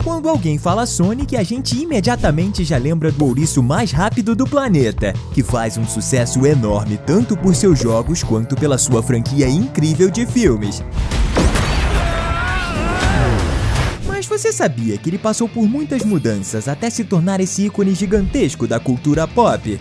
Quando alguém fala Sonic, a gente imediatamente já lembra do ouriço mais rápido do planeta, que faz um sucesso enorme tanto por seus jogos quanto pela sua franquia incrível de filmes. Mas você sabia que ele passou por muitas mudanças até se tornar esse ícone gigantesco da cultura pop?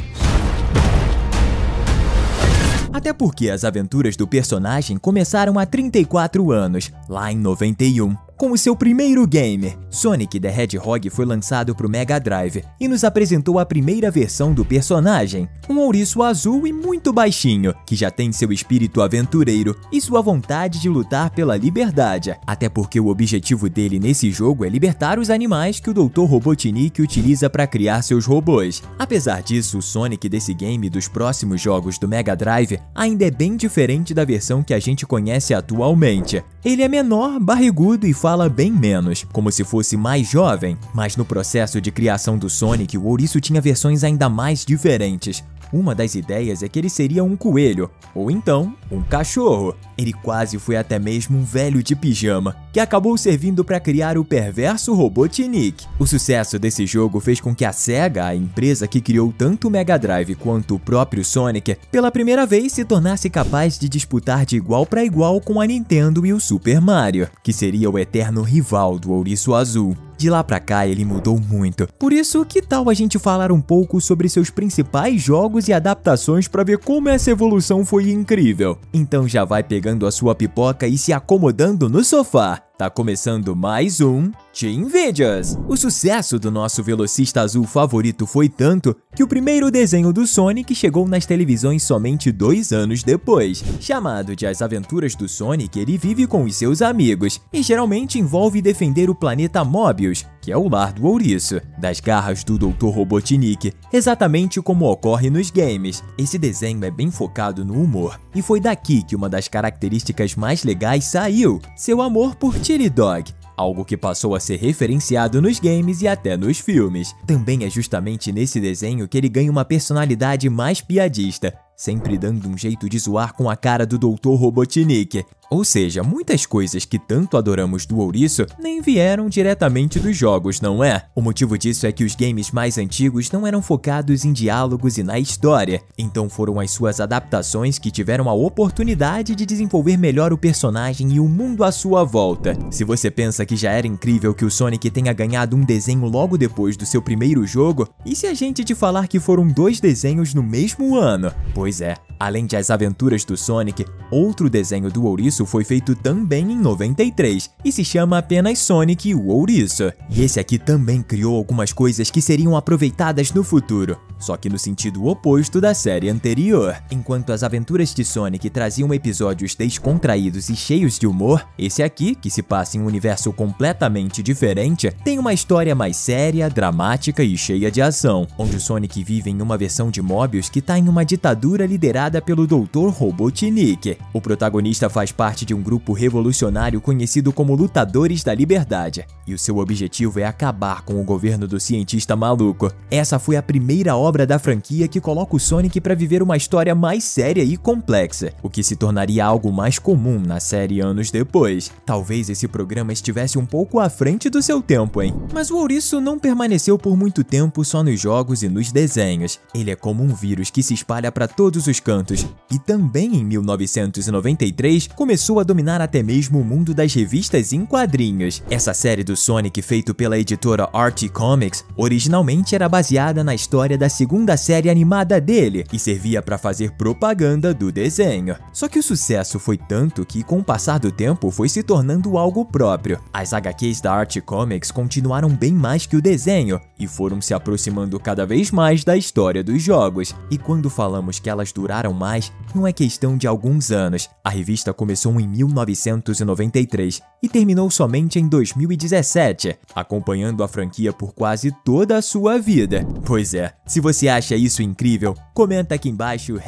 Até porque as aventuras do personagem começaram há 34 anos, lá em 91. Com o seu primeiro game, Sonic the Hedgehog foi lançado para o Mega Drive e nos apresentou a primeira versão do personagem, um ouriço azul e muito baixinho, que já tem seu espírito aventureiro e sua vontade de lutar pela liberdade, até porque o objetivo dele nesse jogo é libertar os animais que o Dr. Robotnik utiliza para criar seus robôs. Apesar disso, o Sonic desse game e dos próximos jogos do Mega Drive ainda é bem diferente da versão que a gente conhece atualmente. Ele é menor, barrigudo e fala bem menos, como se fosse mais jovem, mas no processo de criação do Sonic, o ouriço tinha versões ainda mais diferentes. Uma das ideias é que ele seria um coelho, ou então um cachorro. Ele quase foi até mesmo um velho de pijama, que acabou servindo para criar o perverso Robotnik. O sucesso desse jogo fez com que a Sega, a empresa que criou tanto o Mega Drive quanto o próprio Sonic, pela primeira vez se tornasse capaz de disputar de igual para igual com a Nintendo e o Super Mario, que seria o eterno rival do ouriço azul. De lá pra cá ele mudou muito, por isso que tal a gente falar um pouco sobre seus principais jogos e adaptações para ver como essa evolução foi incrível. Então já vai pegando a sua pipoca e se acomodando no sofá. Tá começando mais um Team Videos! O sucesso do nosso velocista azul favorito foi tanto que o primeiro desenho do Sonic chegou nas televisões somente 2 anos depois. Chamado de As Aventuras do Sonic, ele vive com os seus amigos e geralmente envolve defender o planeta Mobius, que é o lar do ouriço, das garras do Dr. Robotnik, exatamente como ocorre nos games. Esse desenho é bem focado no humor, e foi daqui que uma das características mais legais saiu, seu amor por Chili Dog, algo que passou a ser referenciado nos games e até nos filmes. Também é justamente nesse desenho que ele ganha uma personalidade mais piadista, sempre dando um jeito de zoar com a cara do Dr. Robotnik. Ou seja, muitas coisas que tanto adoramos do ouriço nem vieram diretamente dos jogos, não é? O motivo disso é que os games mais antigos não eram focados em diálogos e na história, então foram as suas adaptações que tiveram a oportunidade de desenvolver melhor o personagem e o mundo à sua volta. Se você pensa que já era incrível que o Sonic tenha ganhado um desenho logo depois do seu primeiro jogo, e se a gente te falar que foram 2 desenhos no mesmo ano? Pois é, além de As Aventuras do Sonic, outro desenho do ouriço foi feito também em 93 e se chama apenas Sonic o Ouriço. E esse aqui também criou algumas coisas que seriam aproveitadas no futuro, só que no sentido oposto da série anterior. Enquanto As Aventuras de Sonic traziam episódios descontraídos e cheios de humor, esse aqui, que se passa em um universo completamente diferente, tem uma história mais séria, dramática e cheia de ação, onde o Sonic vive em uma versão de Mobius que está em uma ditadura liderada pelo Dr. Robotnik. O protagonista faz parte de um grupo revolucionário conhecido como Lutadores da Liberdade, e o seu objetivo é acabar com o governo do cientista maluco. Essa foi a primeira obra da franquia que coloca o Sonic para viver uma história mais séria e complexa, o que se tornaria algo mais comum na série anos depois. Talvez esse programa estivesse um pouco à frente do seu tempo, hein? Mas o ouriço não permaneceu por muito tempo só nos jogos e nos desenhos. Ele é como um vírus que se espalha para todos os cantos, e também em 1993 começou a dominar até mesmo o mundo das revistas em quadrinhos. Essa série do Sonic, feita pela editora Archie Comics, originalmente era baseada na história da segunda série animada dele e servia para fazer propaganda do desenho. Só que o sucesso foi tanto que, com o passar do tempo, foi se tornando algo próprio. As HQs da Archie Comics continuaram bem mais que o desenho e foram se aproximando cada vez mais da história dos jogos. E quando falamos que elas duraram mais, não é questão de alguns anos. A revista começou em 1993 e terminou somente em 2017, acompanhando a franquia por quase toda a sua vida. Pois é, se você acha isso incrível, comenta aqui embaixo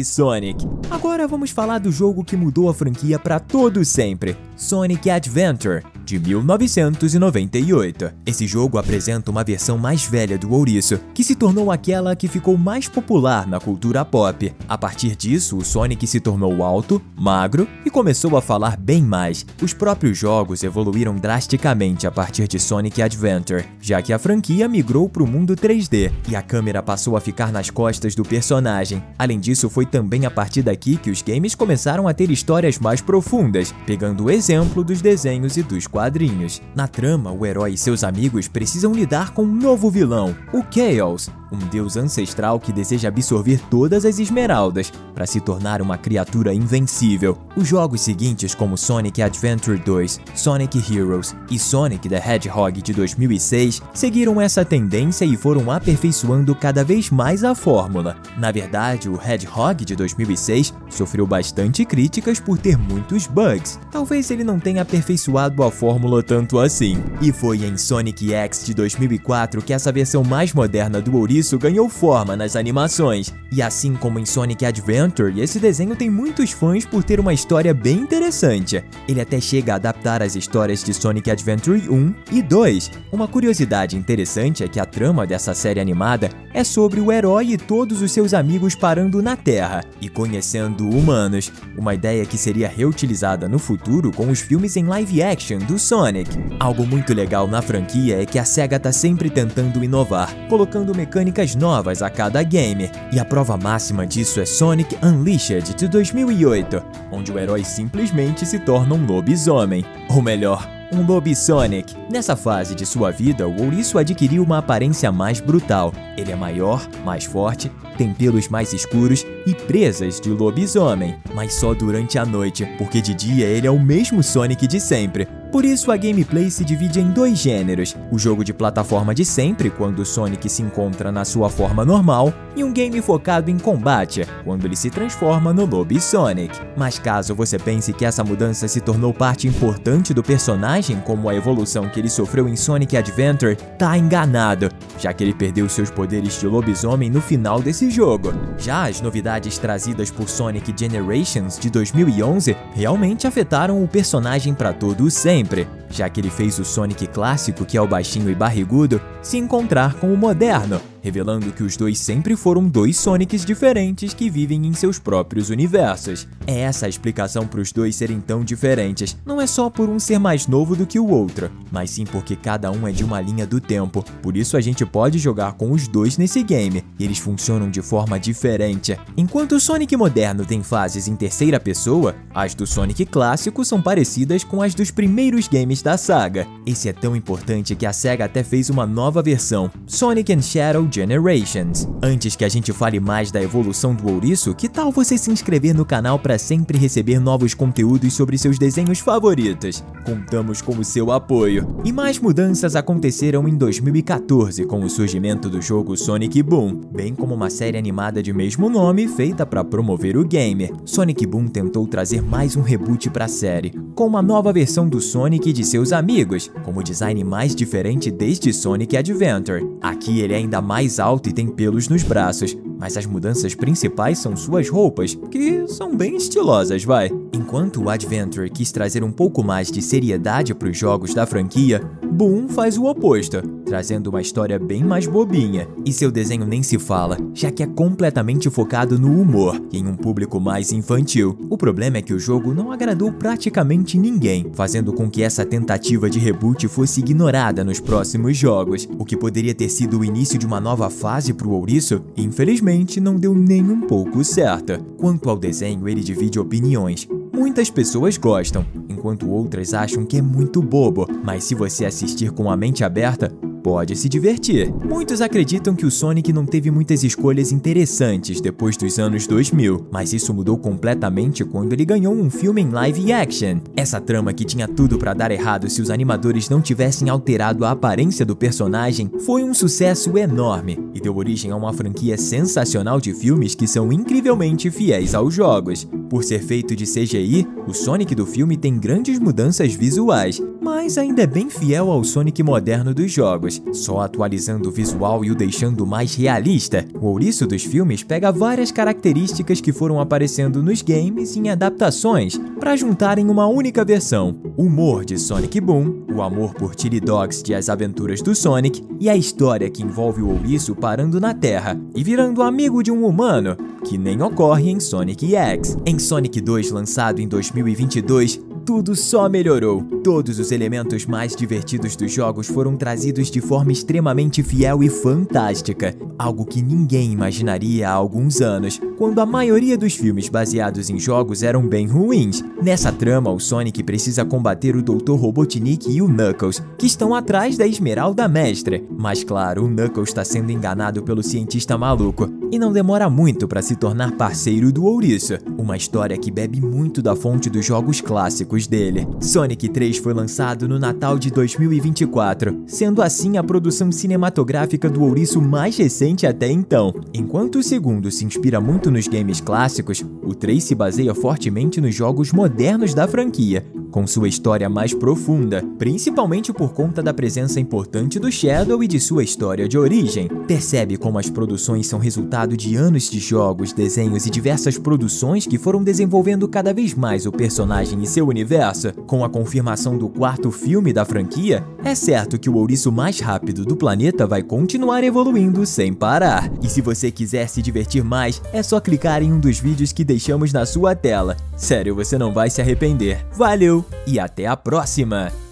#Sonic. Agora vamos falar do jogo que mudou a franquia para todo sempre, Sonic Adventure. de 1998. Esse jogo apresenta uma versão mais velha do ouriço, que se tornou aquela que ficou mais popular na cultura pop. A partir disso, o Sonic se tornou alto, magro e começou a falar bem mais. Os próprios jogos evoluíram drasticamente a partir de Sonic Adventure, já que a franquia migrou para o mundo 3D e a câmera passou a ficar nas costas do personagem. Além disso, foi também a partir daqui que os games começaram a ter histórias mais profundas, pegando o exemplo dos desenhos e dos quadrinhos. Na trama, o herói e seus amigos precisam lidar com um novo vilão, o Chaos, um deus ancestral que deseja absorver todas as esmeraldas para se tornar uma criatura invencível. Os jogos seguintes, como Sonic Adventure 2, Sonic Heroes e Sonic the Hedgehog de 2006, seguiram essa tendência e foram aperfeiçoando cada vez mais a fórmula. Na verdade, o Hedgehog de 2006 sofreu bastante críticas por ter muitos bugs. Talvez ele não tenha aperfeiçoado a fórmula tanto assim. E foi em Sonic X de 2004 que essa versão mais moderna do ouriço ganhou forma nas animações. E assim como em Sonic Adventure, esse desenho tem muitos fãs por ter uma história bem interessante. Ele até chega a adaptar as histórias de Sonic Adventure 1 e 2. Uma curiosidade interessante é que a trama dessa série animada é sobre o herói e todos os seus amigos parando na Terra e conhecendo humanos, uma ideia que seria reutilizada no futuro com os filmes em live action do Sonic. Algo muito legal na franquia é que a SEGA tá sempre tentando inovar, colocando mecânicas novas a cada game, e a prova máxima disso é Sonic Unleashed de 2008, onde o herói simplesmente se torna um lobisomem, ou melhor, um Lobisonic. Nessa fase de sua vida, o ouriço adquiriu uma aparência mais brutal. Ele é maior, mais forte, tem pelos mais escuros e presas de lobisomem, mas só durante a noite, porque de dia ele é o mesmo Sonic de sempre. Por isso a gameplay se divide em dois gêneros, o jogo de plataforma de sempre, quando o Sonic se encontra na sua forma normal, e um game focado em combate, quando ele se transforma no Lobisonic. Mas caso você pense que essa mudança se tornou parte importante do personagem, como a evolução que ele sofreu em Sonic Adventure, tá enganado, já que ele perdeu seus poderes de lobisomem no final desse jogo. Já as novidades trazidas por Sonic Generations de 2011 realmente afetaram o personagem para todo sempre, já que ele fez o Sonic clássico, que é o baixinho e barrigudo, se encontrar com o moderno, revelando que os dois sempre foram dois Sonics diferentes que vivem em seus próprios universos. É essa a explicação para os dois serem tão diferentes. Não é só por um ser mais novo do que o outro, mas sim porque cada um é de uma linha do tempo. Por isso a gente pode jogar com os dois nesse game, e eles funcionam de forma diferente. Enquanto o Sonic moderno tem fases em terceira pessoa, as do Sonic clássico são parecidas com as dos primeiros games da saga. Esse é tão importante que a SEGA até fez uma nova versão, Sonic and Shadow Generations. Antes que a gente fale mais da evolução do ouriço, que tal você se inscrever no canal para sempre receber novos conteúdos sobre seus desenhos favoritos? Contamos com o seu apoio. E mais mudanças aconteceram em 2014 com o surgimento do jogo Sonic Boom, bem como uma série animada de mesmo nome feita para promover o game. Sonic Boom tentou trazer mais um reboot para a série, com uma nova versão do Sonic e de seus amigos, com o design mais diferente desde Sonic Adventure. Aqui ele é ainda mais alto e tem pelos nos braços, mas as mudanças principais são suas roupas, que são bem estilosas, vai. Enquanto o Adventure quis trazer um pouco mais de seriedade para os jogos da franquia, Boom faz o oposto, trazendo uma história bem mais bobinha. E seu desenho nem se fala, já que é completamente focado no humor e em um público mais infantil. O problema é que o jogo não agradou praticamente ninguém, fazendo com que essa tentativa de reboot fosse ignorada nos próximos jogos, o que poderia ter sido o início de uma nova fase para o ouriço, infelizmente não deu nem um pouco certo. Quanto ao desenho, ele divide opiniões. Muitas pessoas gostam, enquanto outras acham que é muito bobo, mas se você assistir com a mente aberta, pode se divertir. Muitos acreditam que o Sonic não teve muitas escolhas interessantes depois dos anos 2000, mas isso mudou completamente quando ele ganhou um filme em live action. Essa trama, que tinha tudo para dar errado se os animadores não tivessem alterado a aparência do personagem, foi um sucesso enorme e deu origem a uma franquia sensacional de filmes que são incrivelmente fiéis aos jogos. Por ser feito de CGI, o Sonic do filme tem grandes mudanças visuais, mas mas ainda é bem fiel ao Sonic moderno dos jogos, só atualizando o visual e o deixando mais realista. O ouriço dos filmes pega várias características que foram aparecendo nos games em adaptações para juntar em uma única versão: o humor de Sonic Boom, o amor por Chili Dogs de As Aventuras do Sonic e a história que envolve o ouriço parando na Terra e virando amigo de um humano, que nem ocorre em Sonic X. Em Sonic 2, lançado em 2022, tudo só melhorou. Todos os elementos mais divertidos dos jogos foram trazidos de forma extremamente fiel e fantástica, algo que ninguém imaginaria há alguns anos, quando a maioria dos filmes baseados em jogos eram bem ruins. Nessa trama, o Sonic precisa combater o Dr. Robotnik e o Knuckles, que estão atrás da Esmeralda Mestra. Mas claro, o Knuckles está sendo enganado pelo cientista maluco, e não demora muito para se tornar parceiro do ouriço, uma história que bebe muito da fonte dos jogos clássicos dele. Sonic 3 foi lançado no Natal de 2024, sendo assim a produção cinematográfica do ouriço mais recente até então. Enquanto o segundo se inspira muito nos games clássicos, o 3 se baseia fortemente nos jogos modernos da franquia, com sua história mais profunda, principalmente por conta da presença importante do Shadow e de sua história de origem. Percebe como as produções são resultado de anos de jogos, desenhos e diversas produções que foram desenvolvendo cada vez mais o personagem e seu universo? Com a confirmação do quarto filme da franquia, é certo que o ouriço mais rápido do planeta vai continuar evoluindo sem parar. E se você quiser se divertir mais, é só clicar em um dos vídeos que deixamos na sua tela. Sério, você não vai se arrepender. Valeu! E até a próxima!